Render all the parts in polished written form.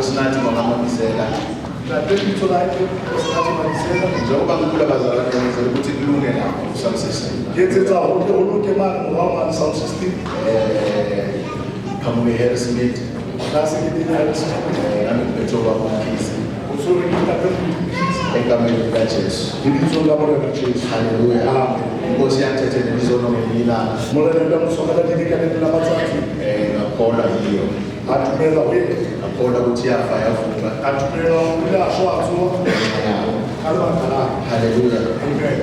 Nkosinathi bangamamisela. Njengoba ngikula bazalwane ngizela ukuthi kulunge lapho Psalm 16. Kamune Harrismith. Nami ngibethoba amakhisi. Egameni likaJesu. Hallelujah. Inkosi yangithethele izono ngelilanga. Ngakholwa yiyo. Ngakholwa ukuthi yafa yavuka. Hallelujah.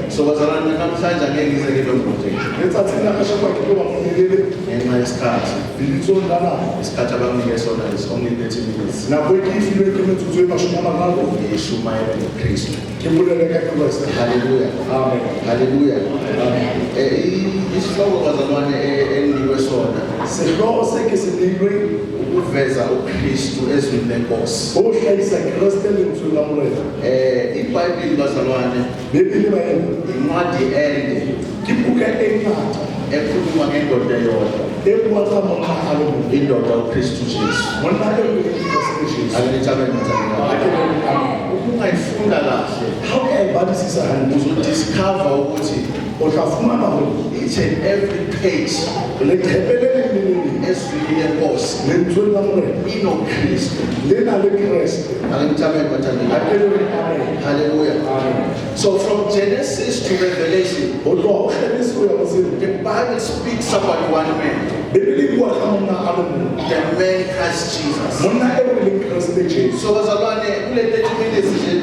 So bazalwane namhlanje ngeke ngize ngibe project. Ngenxa yesikhathi. Isikhathi abanginike sona is only 30 minutes. Ngishumayela ngoKristu. Hallelujah. Amen. Hallelujah. Amen. Isihloko bazalwane endiwe sona. Ukuveza uKristu ezwini lenkosi. iBhayibheli bazalwane incwadi ende ekhuluma ngendoda eyodwa indoda uKristu Jesu. Ukungayifunda kahle uzodiscover ukuthi each and every page ezwini lenkosi inoKristu. Hallelujah. So from Genesis to Revelation, the Bible speaks about one man. The man Christ Jesus. So bazalwane kule 30 minutes nje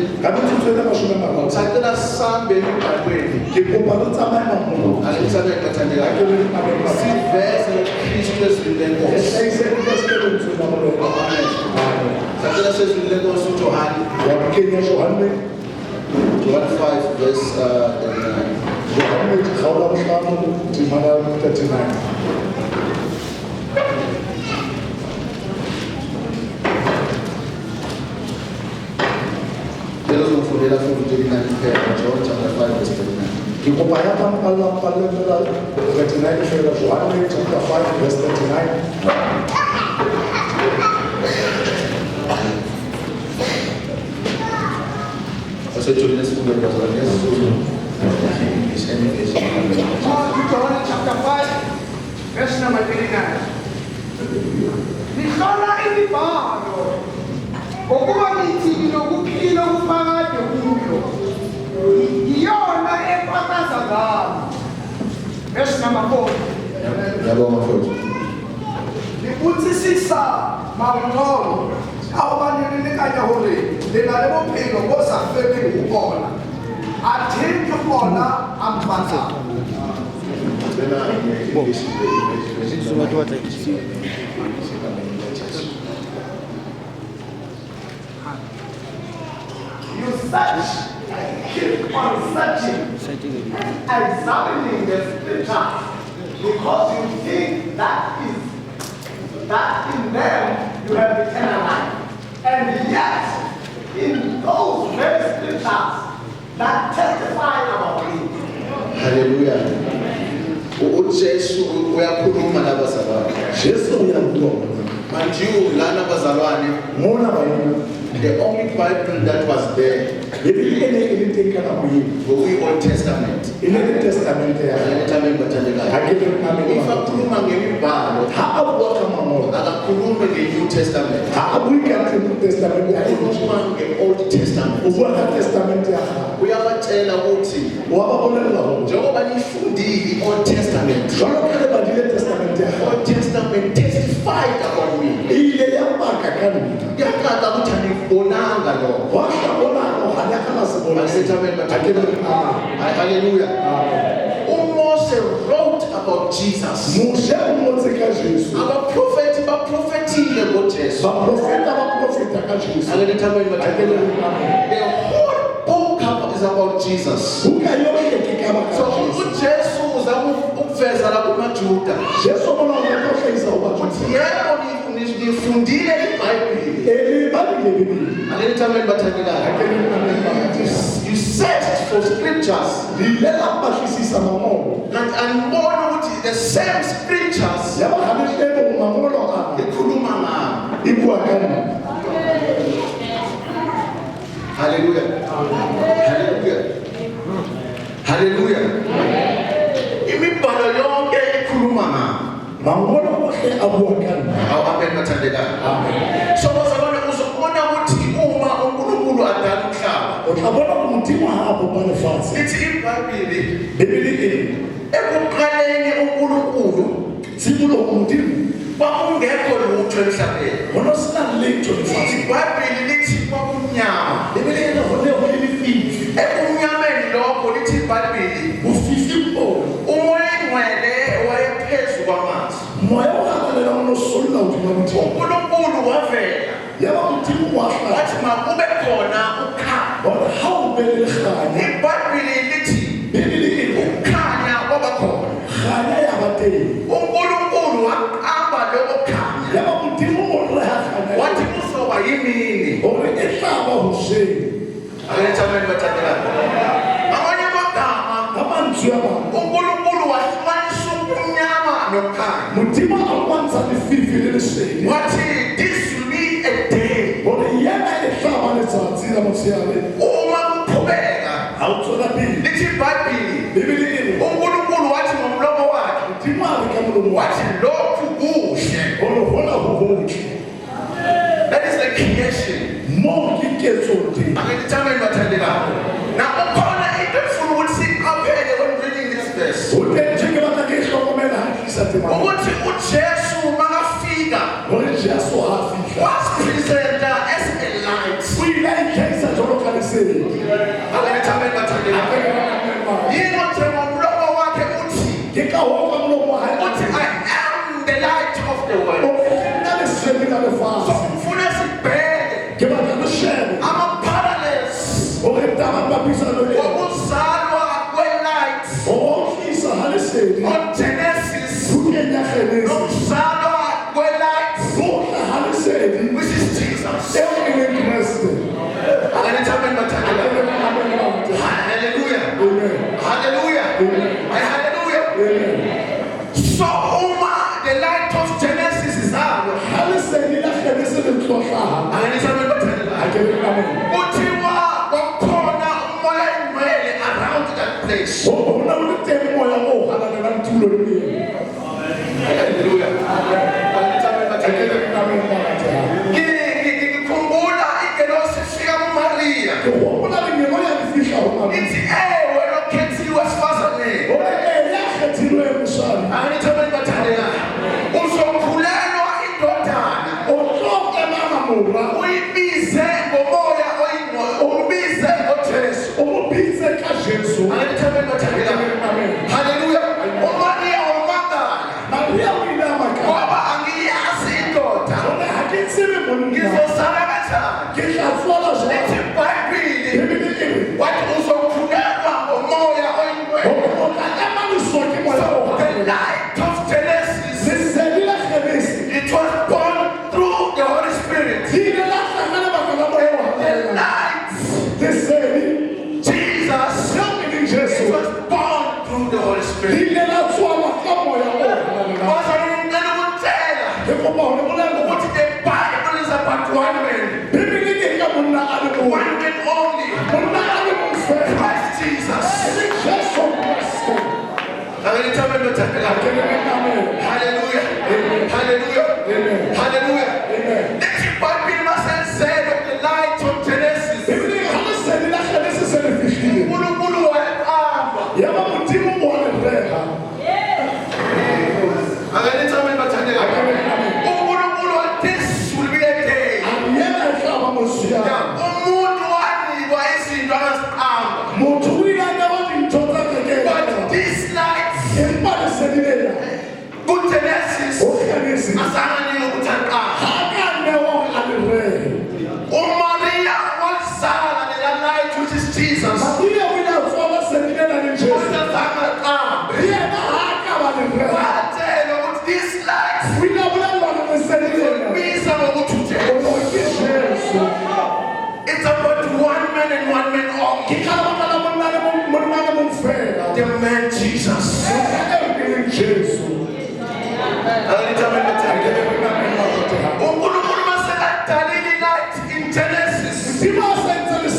ngicela sambe eBhayibhelini siveze uKristu ezwini lenkosi. Ngicela sezwini lenkosi uJohane 5 verse 39. John chapter 5 verse 39. John chapter 5 verse number 39. Nihlola imibhalo ngokuba nithi nokuphila okuphakade kuyo iyona efakaza ngalo. Verse number 4. Yabonga mfowethu. Libutsisisa mangcono awubanelele kanya hore lena le bophelo bo sa feleng ho bona athe ke bona ampatsa. You search, keep on searching, examining the scriptures, because you think that in them you have eternal life, and yet in those very scriptures that testify about me. Hallelujah. uJesu uyakhuluma labazalwane. Jesu uyakhuluma. Manje lana bazalwane mona bayini. The only Bible that was there we Old Testament. In the Testament akakhuluma ngemibhalo akakhuluma ngeNew Testament. Akakhuluma ngeOld Testament. Uyabatshela ukuthi njengoba nifundile iOld Testament, Old Testament testified about me. Yakata ukuthi anibonanga lo. Hallelujah. Moses wrote about Jesus. Our prophet prophetile about Jesus. The whole book is about Jesus. So uJesu uzamuveza la kumajuda. Nifundile iBhayibheli. You searched for scriptures. And more with the same scriptures. Hallelujah. Hallelujah. Hallelujah. Imibhalo yonke ikhuluma mangolo ohle abuakana. Amen bathandekayo. So bazalwane uzobona ukuthi uma uNkulunkulu adala umhlaba. Utabona kumtima hapo pale fasi. Lithi iBhayibheli Biblia ekuqaleni uNkulunkulu simulo umtima kwakungekho lutho emhlabeni. onosina lento fasi. iBhayibheli lithi kwakunyama. Biblia inaona ulififi. Ekunyameni lokho lithi iBhayibheli Ufifipo. umoya ingcwele wayephezu kwamanzi. Moya uhalela unosola utimamthi. uNkulunkulu wavela. Yaba umtima wahla. Wathi makube khona ukhanya. Bona hawubele khanya. iBhayibheli lithi Biblia ukhanya kwaba khona. khanya yabateni. uNkulunkulu waqamba lokho khanya. Yaba umtima ureha khanya. Wathi kuzoba yimini. Ore ehlaba Hussein. Amen bathandekayo. Amanye amagama Abantu yaba uNkulunkulu wahlukanisa ubumnyama nokukhanya. mutima akwanza lififi leleseni. Wathi this will be a day. Bona yena ehlaba letsatsi la mosiale. Uma kuqhubeka Awuthola pili. lithi iBhayibheli Biblia uNkulunkulu wathi ngomlomo wakhe mutima kamulo wathi lokhu kuhle. Bona bona huhoki. That is the creation. Monke ketsote. Angithameni bathandekayo. Now ukhona into efuna ukuthi aphele when reading this verse. Uthenjike batakishwa kumela hakisa tema. Ukuthi uJesu makafika Bona Jesu hafika. was presented as a light. Uyila ikhensa joloka leseni. Angithameni bathandekayo. Yini nje ngomlomo wakhe uthi Kika hoka mlomo I am the light of the world. Naleseni So nalefasi. ufuna sibheke Keba naleshebe. ama-parallels Okutama babisa lole. okuzalwa kwe-light Okufisa haleseni. on Genesis Kungenya khenesi. nokuzalwa kwe-light Ukha haleseni. which is Jesus. Everything Kristu. Angithameni bathandekayo. Hallelujah. Hallelujah. Hallelujah. So uma the light of Genesis izalwa Haleseni la khenesi letlohlaha. angithameni bathandekayo. Amen. Kuthiwa kwakukhona umoya ingcwele around that place. Ona ulitema moya ohala na ntulo leli. Hallelujah. Angithameni bathandekayo. Ngikhumbula ingelosi ifika kuMaria. Ona lingemoya lifisha uma. Ithi wena okhethiwe esifazaneni. Ona yakhethilwe emshani. Angithameni bathandekayo. Uzokhulelwa indodana. Okonke mama mura. Uyibize ngomoya oyingcwele. Ubize ngoJesu. Umubize ka Jesu. Angithameni bathandekayo. Hallelujah. uMaria wamangala Maria wina makha. ngoba angiyazi indoda Ona hakitsime monna. ngizosala kanjani. Kishafola Lithi zwa. iBhayibheli Bibili. wathi uzokhulelwa ngomoya oyingcwele. Ona amani soki moya The ohala. light of Genesis, Siselila khenesi. it was born through the Holy Spirit. Dile la hlangana bakala moya The ohala. light, Siseli. Jesus, Yami it Jesu. was born through the Holy Spirit. Dile la tswala ka moya ohala. Bazalwane ukutshela Ekuba hona molelo. ukuthi the Bible is about one man, Bibili ke ka monna a le mongwe. one man only, Monna a le mongwe fela. Christ Jesus. Jesu Kristu. Angithameni bathandekayo. Amen. Hallelujah. Hallelujah. Amen. Hallelujah. Amen. Lithi iBhayibheli masenzele the light of Genesis. Bibili haliseni la khenesi selefishile. uNkulunkulu wayeqamba. Yaba mutima ubone reha. Angithameni bathandekayo. uNkulunkulu wathi this will be a day. Ayena ehlaba mosiya. Umuntu wanikwa izinto angaziqamba. Motho o ile a newa dintho tsa But kekela. this light Empa lesedilela. kuGenesis O khenesi. asanganile ukuthi aqamba. Ha ka newa a le rehe. uMaria wazala lela light which is Jesus. Maria o ile a tswala sedilela le Jesu. Wasazama aqambe. Yena ha ka ba le reha. Watshela ukuthi this light O ile a bolelwana lesedilela. biza ngokuthi uJesu. O ke Jesu. It's about one man and one man only. Ke ka baka la monna le mongwe fela. The man Jesus. Jesu. Angithameni bathandekayo. uNkulunkulu masekadalile light in Genesis. Sima senza le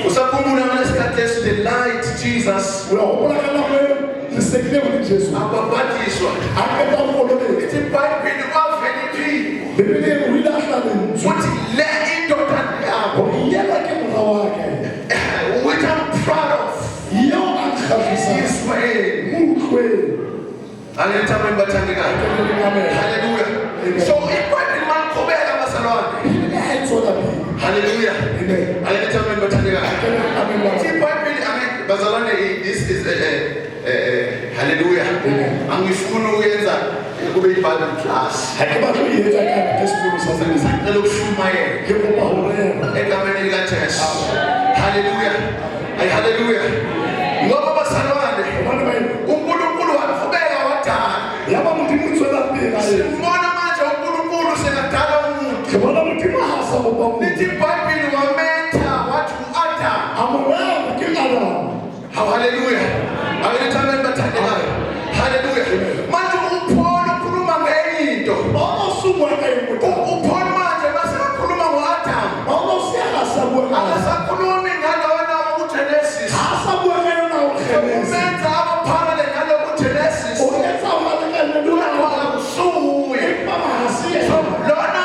Usakhumbula ngesikhathi the light Jesus ababhadiswa ithi iBhayibheli kwavela iphiko uthi le indoda yakho which I'm proud of Hallelujah. So iBhayibheli maqhubeka bazalwane. Hallelujah. This is hallelujah. Angifuna ukuyenza kube iBible class. Ngicela ukushumayela egameni likaJesu. Hallelujah. Hallelujah. Ngoba bazalwane uNkulunkulu waqhubeka wadala. Simbona manje uNkulunkulu sekadala umuntu. Lithi iBhayibheli wametha wathi uAdam. Hallelujah. Hallelujah. Manje uPaul ukhuluma ngento. uPaul manje masekhuluma ngoAdam. Akasakhulumi ngalona uGenesis. Umenza abaphana ngalo uGenesis. Lona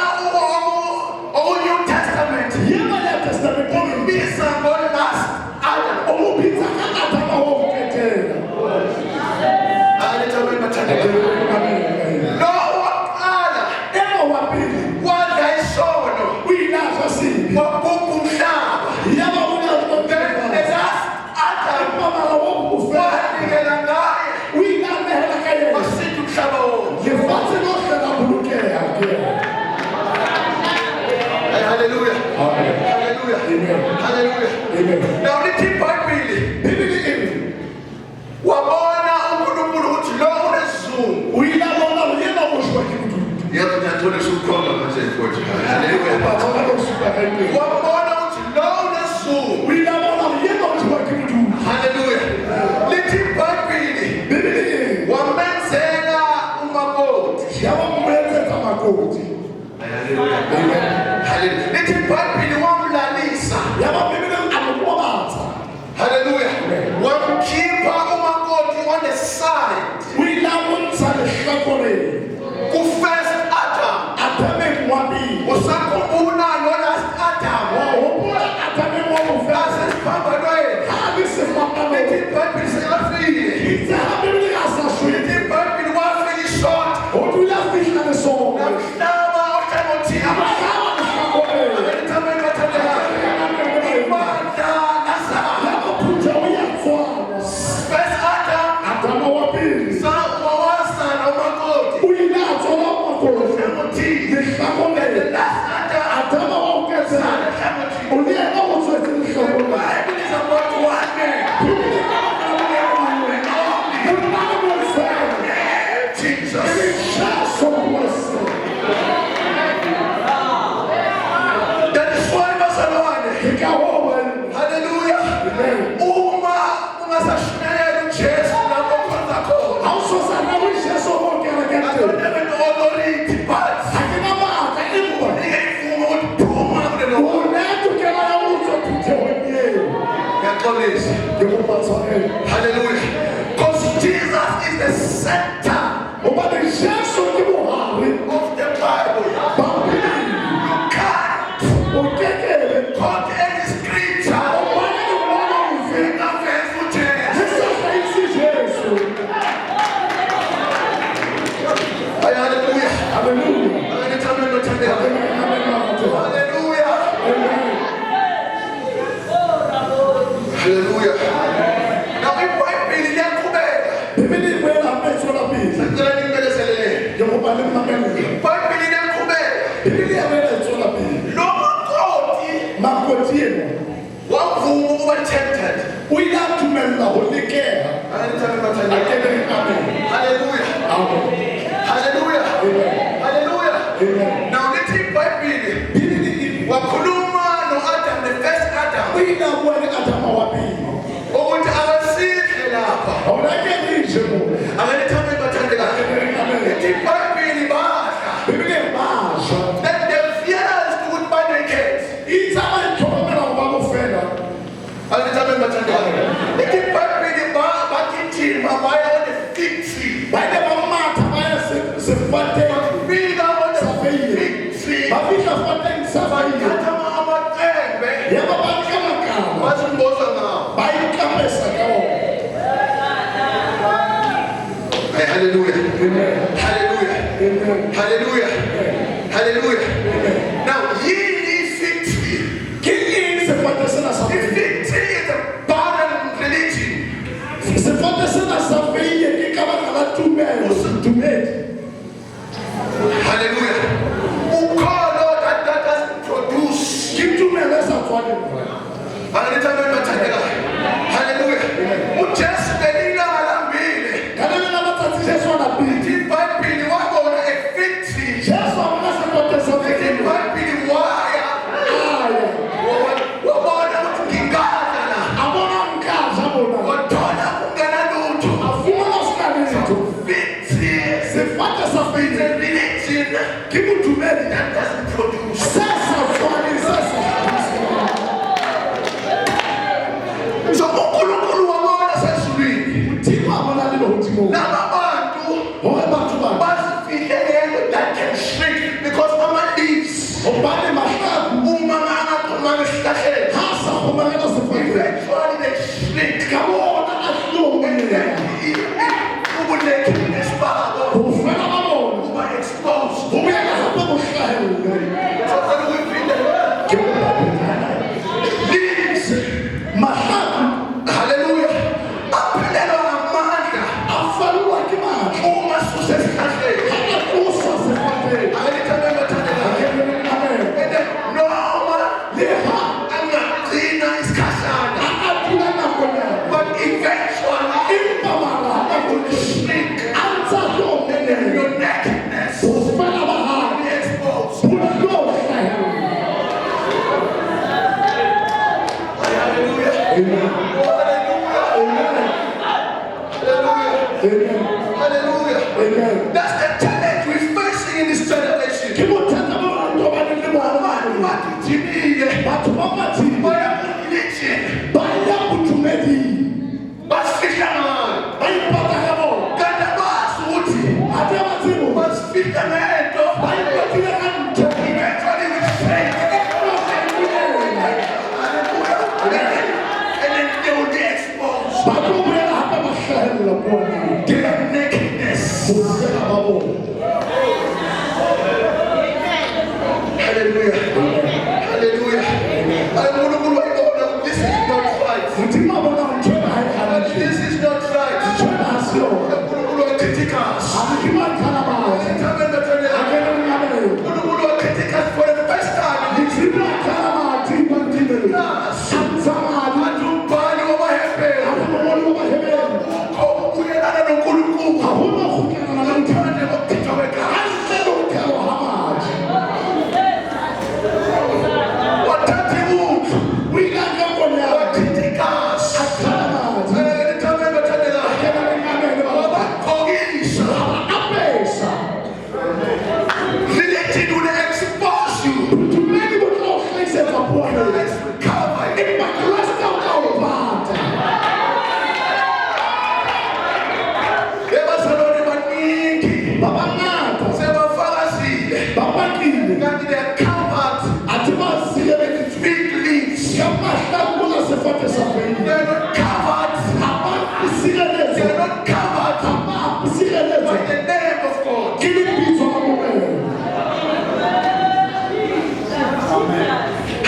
New Testament. Umbisa ngolast Adam. Hallelujah. Hallelujah. Hallelujah. Now the iBhayibheli wabona uNkulunkulu uthi lo unezungu yathola ukukhomba manje mfowethu. Hallelujah. Wabona uthi lo unezungu. Hallelujah. Lithi iBhayibheli wamenzela umakoti. Hallelujah. Hallelujah. Lithi iBhayibheli wamlalisa. Hallelujah. Wamkhipha umakoti on the side. First Adam. Usakhumbula last Adam. Asesiphambanweni. Lithi iBhayibheli sekafile. Lithi iBhayibheli wafika ishort. Namhlaba uTimotheo. Hallelujah. Because Jesus is the center of the Bible. You can't quote any scripture. Hallelujah. Hallelujah. Hallelujah. Now iBhayibheli liyaqhubeka. iBhayibheli liyaqhubeka. Lo makoti wavuma ukuba tempted. Hallelujah. Hallelujah. Hallelujah. Now lithi iBhayibheli wakhuluma noAdam, the first Adam. Ukuthi akasidle lapha. Akanithande bathandekayo. Lithi iBhayibheli badla. Then they realized ukuthi banekhethi. sefateng bafika sa on the feiye victory. ba fihla sefateng sa feiye Bathatha amacembe ya ba ba nka makala bazimboza ngawo. ba ikapesa ka ona. Hey, hallelujah. Hallelujah. Hallelujah. Hallelujah. Now, yini victory. Ke eng sefate sena sa The feiye? victory is a barren religion. Sefate sena sa feiye ke ka baka la tumelo, tumedi. Hallelujah. Ukholo that doesn't produce. Ke tumelo e sa tshwaneng. Angitambe mathandela. Hallelujah. uJesu belila alambile. Ka le lena matsatsi Jesu a lapile. Ithi iBhayibheli wabona a victory. Jesu a bona sefate sa Ithi feiye. iBhayibheli waya. Aya. Wabona ukuthi ngingada la. A bona nkatla bona. Wathola kungena lutho. A fumana sena letho. Victory Sefate sa is feiye a religion ke bodumedi that doesn't produce. se sa tshwaneng, se sa So uNkulunkulu wabona sezulwini. Modimo a bona le lehodimong Laba bantu hore batho bana bazifihlele that can shrink because ama-leaves hobane mahlaku uma angaxhumanga esihlahleni ha sa kgomagela sefateng eventually they shrink. ka bona a tlilo go monela Ubunakedness babo go fela ba bona buba exposed. go boela gape go hlahelle So when we feel ke boapetana leaves, mahlaku hallelujah, aphelelwa amandla a falwa ke matla uma susesihlahleni. ha a tloswa sefateng Angitambe mathandela. amen And then noma le ha angagcina isikhashana, a a dula nakonyana but eventually empa mara ha a go shrink a ntsa tlo and then monela your nakedness go fela ba will gae be exposed. go tlo hlahella. Hallelujah. Amen. Hallelujah. Amen. Hallelujah. Amen. Hallelujah. Amen. That's the challenge we're facing in this generation. Ke bothata bo re tobaneng le bona ba Abantu rona. bagijimile Batho ba mathile baya ku-religion, ba ya bodumeding basifihla ngayo. ba ipata ka bona Kanti abazi ukuthi a te ba tsebo basifihla ngento ba ipatile ka ntho eventually we shrink. And then they will be exposed. ba tlo boela gape ba hlahella bona Their nakedness. go fela ba bona. Hallelujah. Hallelujah. uNkulunkulu wayibona ukuthi this is not right. Modimo a bona ntho ena ha e hantle. This is not right. Ntho ena ha se yona. uNkulunkulu wakritika us. Ha Modimo a tlhalabatsa. A kena lenyamelo. uNkulunkulu wakritika us for the first time. Modimo a tlhalabatsa ipantileng. A ntsha madi. Athi umbhali wamahebheru A go mogolo wa bahebelo. ukuyelana noNkulunkulu Ha ho no kgutlelana le ntho ngaphandle kokuchithwa kwegazi. ntle le ho thewa ha madi. Wathatha ibutho O ile a nka pono ya hao. wakritika us. A tlhalabatsa. Lithambe bathandekayo. A kena lenyamelo ba bang. Wabagqokisa. A ba apesa. Religion will expose you. Bodumedi bo tla o hlahisetsa pono. Let's recover it. Empa Kreste o tla o pata. Ebazalwane baningi Ba bangata sebafakazile ba pakile. kanti they are covered Athe ba sireleditswe big leaves. ka mahlaku bona sefate sa feiye. They are not covered. Ha ba They sireletswa. are not covered Ha ba sireletswa by the name of God. ke lebitso la Morena.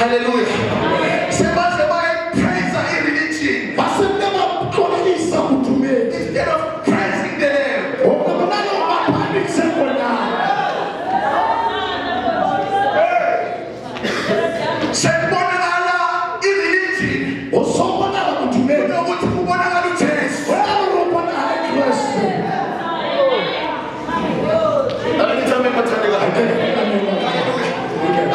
Hallelujah. Sebaze bayayipraisa i-religion Ba sente ba tlotlisa bodumedi. instead of praising the name. Hore bona le ho ba phamise konyana. Sekubonakala i-religion Ho so bonala bodumedi. kunokuthi kubonakala uJesu. Ho na le ho bonala Kreste. Angithambe bathandekayo.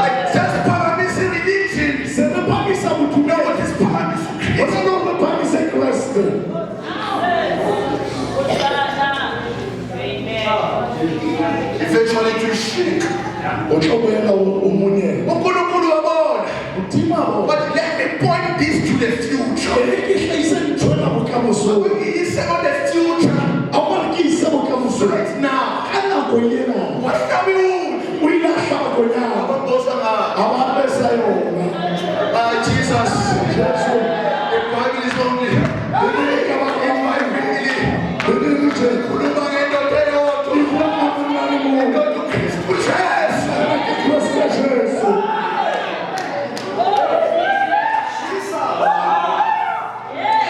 Ayisasiphakamisa i-religion Se re phamisa bodumedi. nokuthi siphakamisa Ho uKristu. na le ho re phamise Kreste. Eventually to shrink. O tlo boela o monyela. uNkulunkulu wabona. Modimo a bona. But let me point this to the future. E re ke hlahise ntho ena bokамosong. Ngiyise on the future A gore ke ise bokамosong. right now. Ka nako ena. Khuluma ngendoda eyodwa. Indoda uKristu Jesu.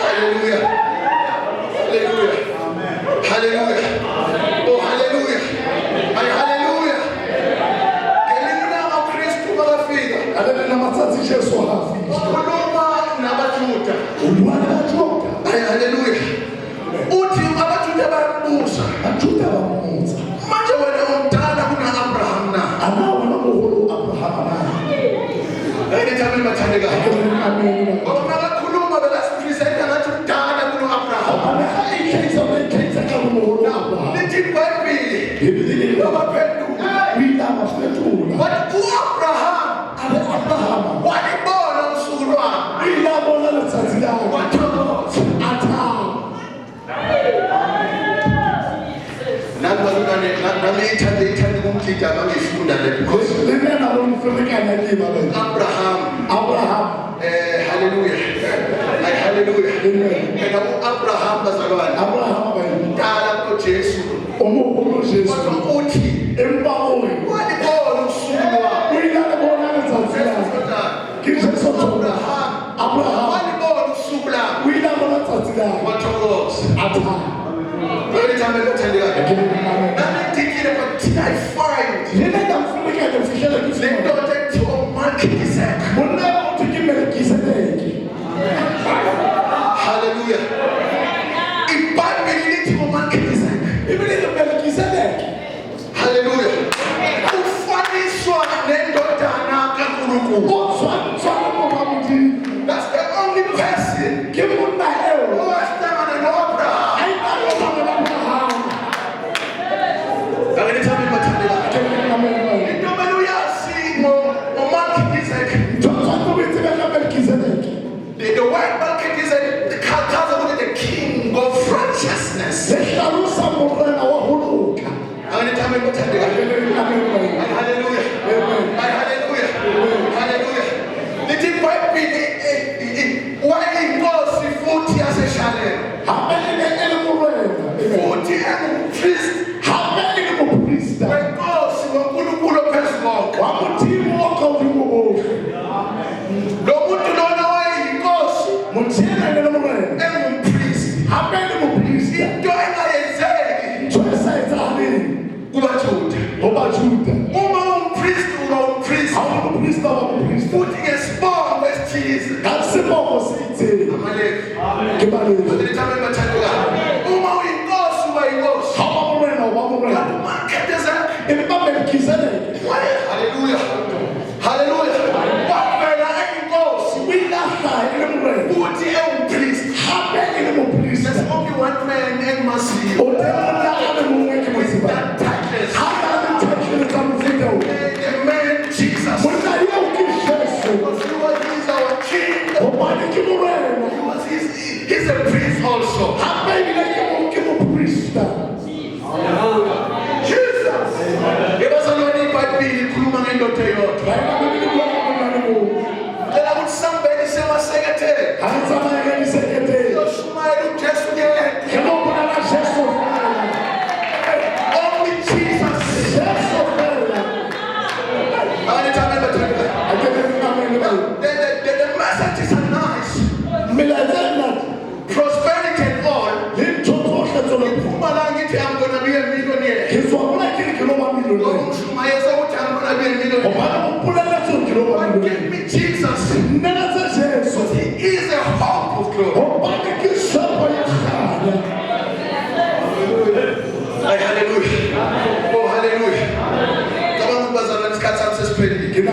Hallelujah. Hallelujah. Hallelujah. Oh, hallelujah. Ay, hallelujah. Ngelinye uKristu makafika. Khuluma nabaJuda. Ay, hallelujah. Uthi abaJuda bayabuza. Manje wena umdala kuna-Abraham na. Ngithanda bathandeka. Ngoba makakhuluma belasipresenta ngathi umdala kuno-Abraham. Lithi iBhayibheli babaphendula. Wathi u-Abraham walibona usuku lwakhe. Wathokoza. Nami ithande kumgida mangifunda le because Abraham hallelujah. Ay, hallelujah. Phela u-Abraham bazalwane dala kuJesu kodwa uthi walibona usuku lwakhe. Abraham walibona usuku lwakhe. Wathokoza. Very time I looked at it, I'm thinking about did I find the daughter to Melchizedek? Hallelujah. If Bible needs to Melchizedek. Hallelujah. Who funny swan named daughter Nakakuruku? That's the only person who has done an opera. The word Melchizedek tells about the king of righteousness. Hallelujah. Hallelujah. Hallelujah. The deep Bible, why he goes to 40 as a challenge. 40 and priest. When goes to Kulu Pesmok. Putting a spawn with cheese. That's the purpose. Hallelujah. Hallelujah. What where I goes? We not high in the rain. There's only one man in Masi. That tightness. The man Jesus. He's our king. He's a priest also. Jesus. It was only by being Kumanendo Toyota. Then I would somebody say, my secretary. You're smiling just again. Only Jesus. The messages are nice. Prosperity and all. I'm going to be a millionaire. I'm going to be a millionaire. But give me Jesus. Because he is a hope of glory. Hallelujah. Oh, hallelujah. Come on, Bazar, let's cut some spelling.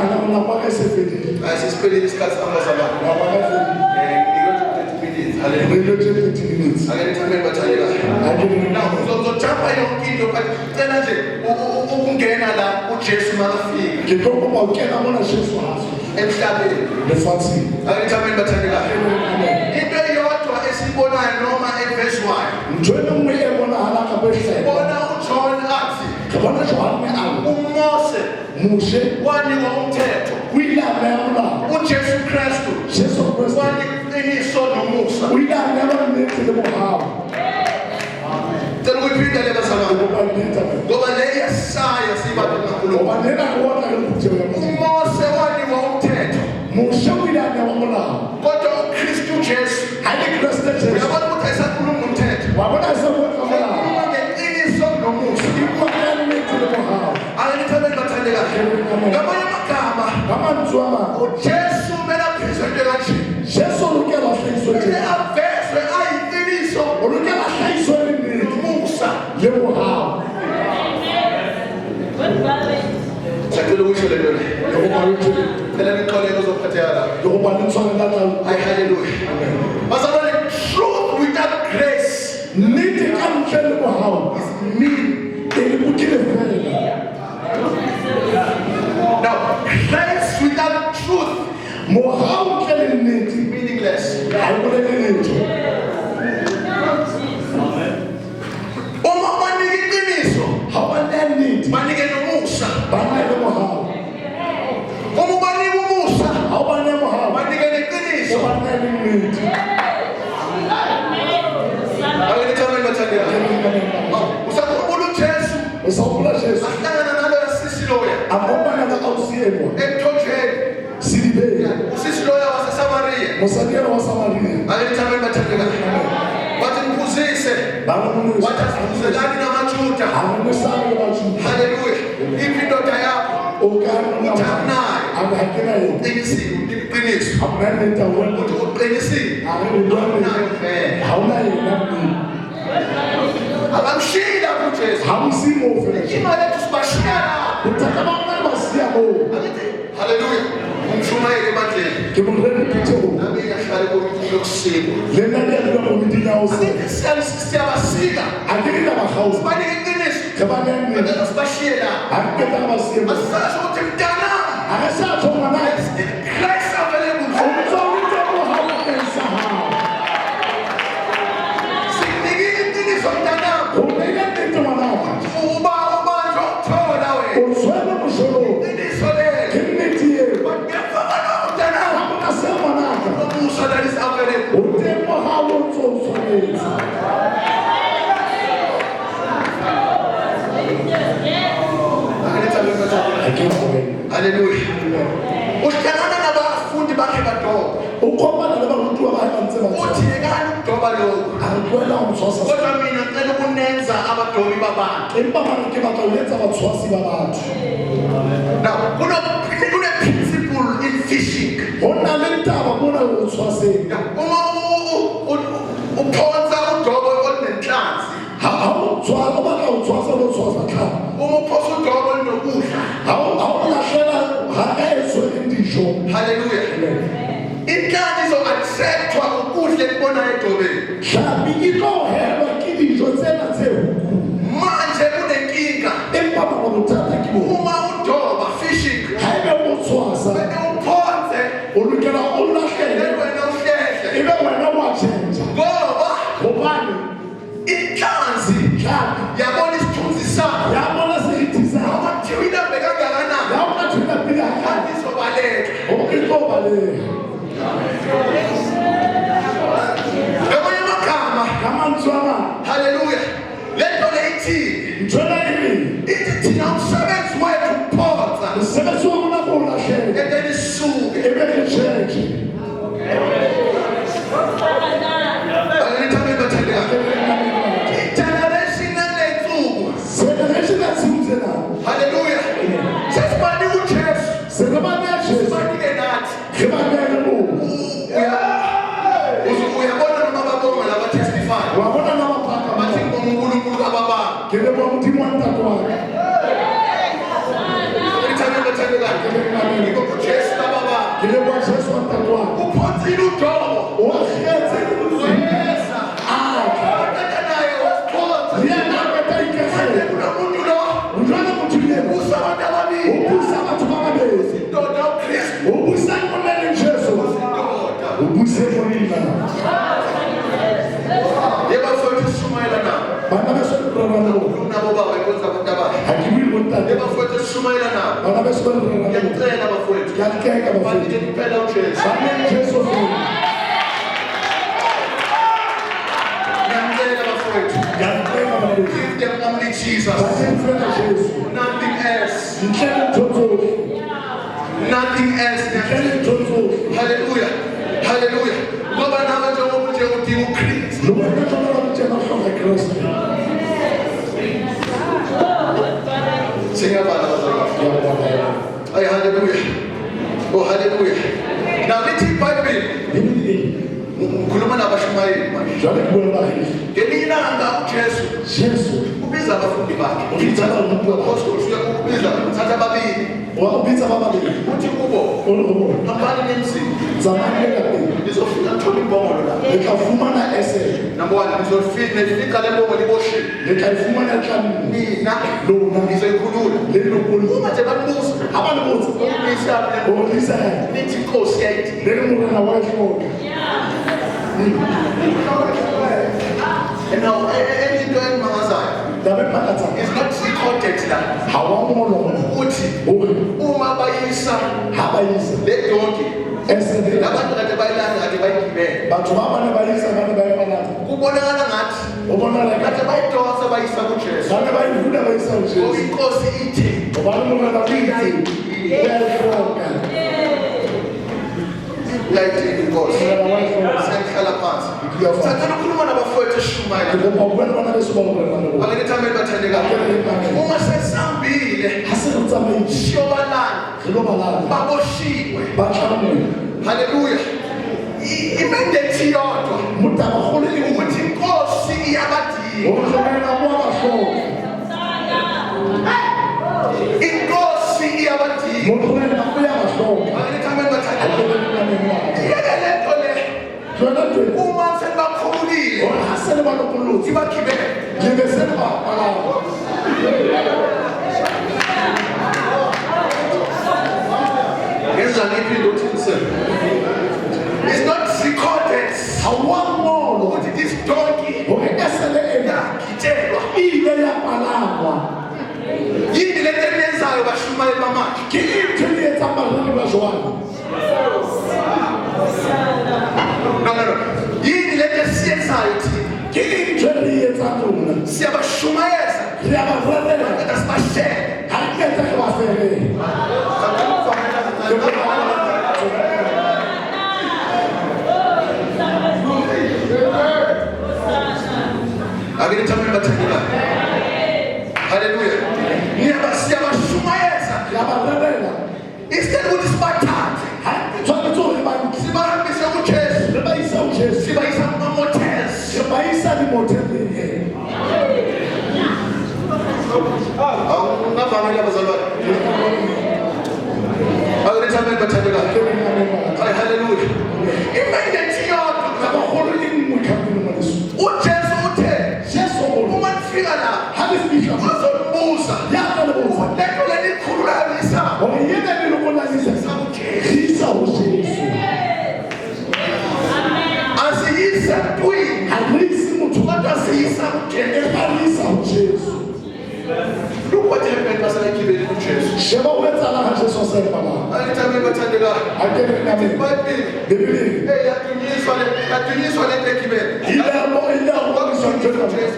I say spelling is cut some Bazar. Hallelujah. Now, so jump on your kid, but then I say, Ungena, Ujesu Malafi. And Sabi. The fancy. I come in Batanila. If they are to a Sibona and Roma and Veshwai. Join them with a Bona John Axi. Mose. One you won't tell. We love them. Ujesu Christu. One in his son of Musa. We never met to the Mohab. Then we ukuyiphinda le bazalwane ngoba le iyasaya sibantu kaNkulunkulu. uMose waniwa umthetho kodwa uKristu Jesu uyabona ukuthi ayisakhuluma umthetho, ukhuluma ngeqiniso nomusa. Angithanda ngibathandeka ngamanye amagama uJesu kumele aphrizentwe kanje, kumele avezwe ayiqiniso nomusa. Sacela ukusho le nto le. Phela nixolele uzophatheka la. Hayi hallelujah. Bazalwane, truth without grace is mean. Now, grace without truth is meaningless. Uma banike iqiniso, banike nomusa. Uma banike umusa, banike neqiniso. Angithanda ngibathandeka. Usakhumbula uJesu ahlangana naloya sisi loya emthonjeni. Usisi loya waseSamariya. Angithanda ngibathandeka. Wathi mphuzise, wathi asiphuzekani namaJuda. Hallelujah. Iphi indoda yakho uthamnayo uqinisile, uqiniso ukuthi uqinisile awunayo vele. Abamshila kuJesu. Imali yethu sibashiya lapho. Hallelujah. Umshumayeli emandleni. Nami ngiyahlala komithi yokusika. Siyabasika. Sibanike iqiniso. Kodwa sibashiye lapho. Asisasho ukuthi mntanami, Christ available. Sinike iqiniso mntanami. Ubanjwa ukuthola wena. Iqiniso lelo. Ngiyafaka nawe mntanami. Umusa that is available. Hallelujah. Uhlangana nabafundi bakhe badoba. Uthi yekani ukudoba lokhu. Kodwa mina ngicela ukunenza abadobi babantu. Now, kune-principle in fishing. Uma uphonsa udobo olunenhlanzi, uma uphosa udobo olunokudla. Hallelujah. Inhlanzi izo-attractwa ukudla ekubonayo edobeni. Manje kunenkinga. Uma udoba fishing, kumele uphonse wena uhlehle. Ngoba inhlanzi yabona isithunzi sakho, noma kuthiwa inambe kangakanani, kanti izobaleka. Ngamanye amagama, hallelujah, le nto le ithini? Ithi thina umsebenzi wethu ukuphonsa and then isuke. Angithanda ngibathandeka. Igeneration enensuku, hallelujah, sesibanike uJesu, sibanike nathi. Uyabona noma babonga laba testify bathi ngoNkulunkulu kababa. Ngithanda ngibathandeka. Yiko uJesu kababa uphonsile udobo. Uyeza utata naye wasiphonsa. Kunomuntu lo ubusa abantu ababili, indoda uKristu. Yebafowethu sishumayela nabo. Nabo baba ikwenza abantu abahle. Yebafowethu sishumayela nabo. Ngiyacela bafowethu, banike kuphela uJesu. Ngiyacela bafowethu. Give them only Jesus. Nothing else. Nothing else. Hallelujah. Hallelujah. Ngoba nawe njengomuntu udinga uKristu. Singabala. Ay hallelujah. Oh hallelujah. Now let's take Bible. Ngikhuluma nabashumayeli manje. Ngelinye ilanga uJesu ubiza abafundi bakhe. Ubiza apostles ubiza uthatha ababili. Uthi kubo hambani nemzini. Nizofika ngithola imbongolo la. Number 1 nizofika le mbongolo liboshiwe. Mina ngizoyikhulula. Uma nje babuza umisa nithi inkosi yayithi. And now anything going mangazayo is not recorded la. Uthi uma bayisa le donkey labantu kade bayilanda kade bayigibele kubonakala ngathi kade bayidonsa bayisa kuJesu inkosi ithi like inkosi siyahlala phansi sathana ukukhuluma nabafowethu eshumayela abangethameli bathandekayo uma sesambile siyobalanda baboshiwe haleluya imendate yodwa ukuthi inkosi iyabadinga inkosi iyabadinga abangethameli bathandekayo uma sebakhulile ibagibele ngenza ngiphi lothise it's not recorded ukuthi this donkey yakitelwa yini lento eyenzayo bashumayeli bamanje no yini lento esiyenzayo thina siyabashumayeza kodwa sibashele Akithamela bathandela. Hallelujah. Siyabashumayeza. Instead ukuthi sibathathe. Sibahambise kuJesu. Sibayisa kuma-motels. Ungavamile abazalwane. Akithamela bathandela. Hallelujah. Imandate yodwa. uJesu uthe uma nifika la uzombuza lento lelikhululisa asiyisa ntwini kodwa siyisa uJesu. Look what happened basayigibele kuJesu. Akithamela bathandekayo. Yadunyiswa lento egibele.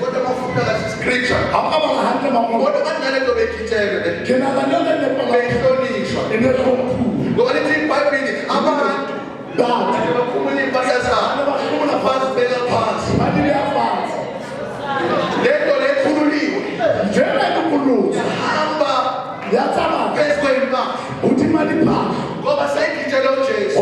Kodwa bafunda kahle scripture. Kodwa bandlale into bekitshele le. Behlonishwa. Ngoba lithi iBhayibheli abantu bakhumula impahla zabo bazibeka phansi. Lento lekhululiwe. Hamba phezu kwempahla. Ngoba sayigitshele uJesu.